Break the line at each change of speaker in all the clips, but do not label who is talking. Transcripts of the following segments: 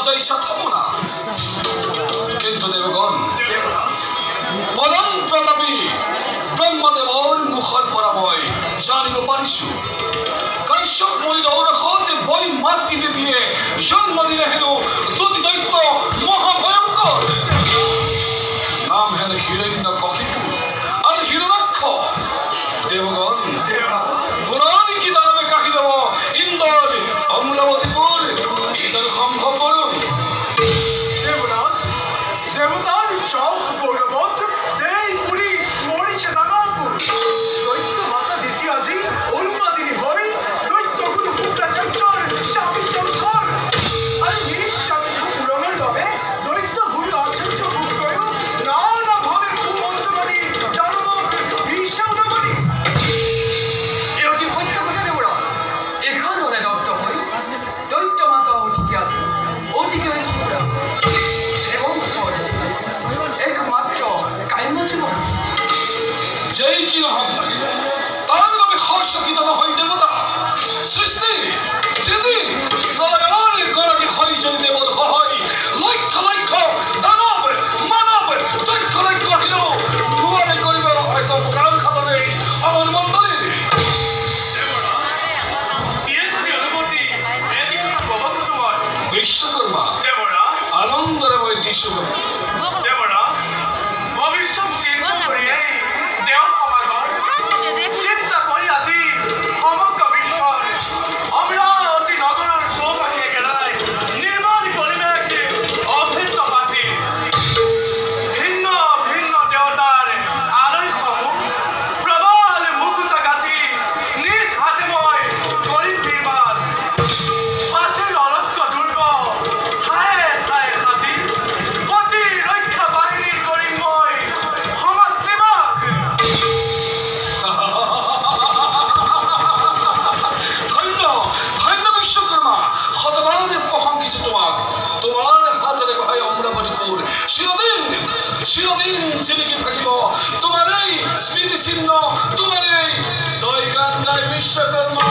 যাইসা থাকবো না। কিন্তু দেবগণ, পরম প্রতাপী ব্রহ্মদেবর মুখর পরাময় জানিব পারিছু। কৈশব মনির ঔরখতে বই মাতৃতে দিয়ে জন্ম দিলে হেন দুটি দৈত্য মহাভয়ঙ্কর। নাম হেন হিরণ্য কহিপু আর হিরণাক্ষ। দেবগণ, পুরাণী কি দানবে কাহি দেব ইন্দর অমরাবতীপুর ইন্দর সম্ভব করুন।
দেবরাজ, দেবতার চক গৌরবত এই পুরী মরিষে দানবপুর দৈত্য মাতা দিতি আজি উন্মাদিনী হই দৈত্য গুরু পুত্রাচার্যর স্বামী সংসার আর নিঃস্বামী পুরমের লবে দৈত্য গুরু আশ্চর্য পুত্রয় নানা ভাবে কুমন্ত্রণী দানব বিষৌনগরী।
এটি সত্য কথা দেবরাজ। এখানে ওরা দত্ত হই দৈত্য মাতা অতিথি আছে, অতিথি হয়েছে পুরা এবং একমাত্র কায়ম জীবন।
যেই কি রহম লাগে তার নামে হর্ষকিত না হই দেবতা সৃষ্টি স্থিতি প্রলয়ের গরণে হই যদি দেবল হয় লক্ষ লক্ষ দানব মানব চক্ষ লক্ষ হিল ভুবনে করিব হয়তো কাল খাতনে আমার মন্ডলী। বিশ্বকর্মা আনন্দরে বই টিসু চিরদিন চিনিকে থাকিব তোমার এই স্মৃতি চিহ্ন, তোমার এই জয় গান গায় বিশ্বকর্মা।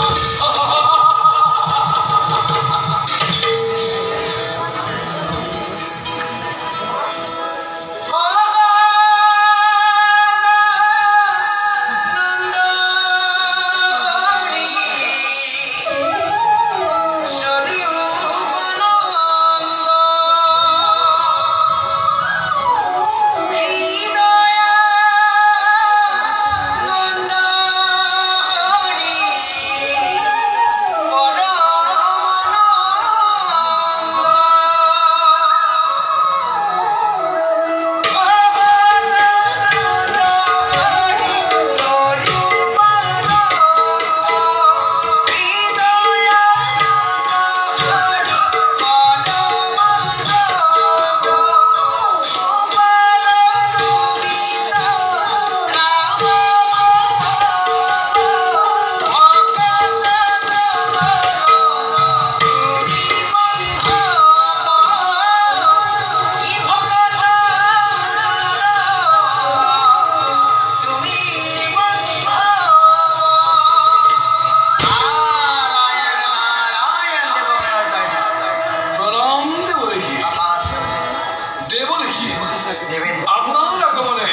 আপনার আগমনে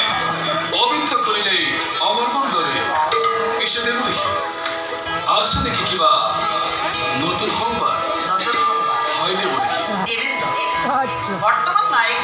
অবিত্ত করিলে অমর মন্ডলে এসে দেব দেখি আসছে দেখি কিবা নতুন সংবাদ হয় দেব দেখি।
বর্তমান নায়ক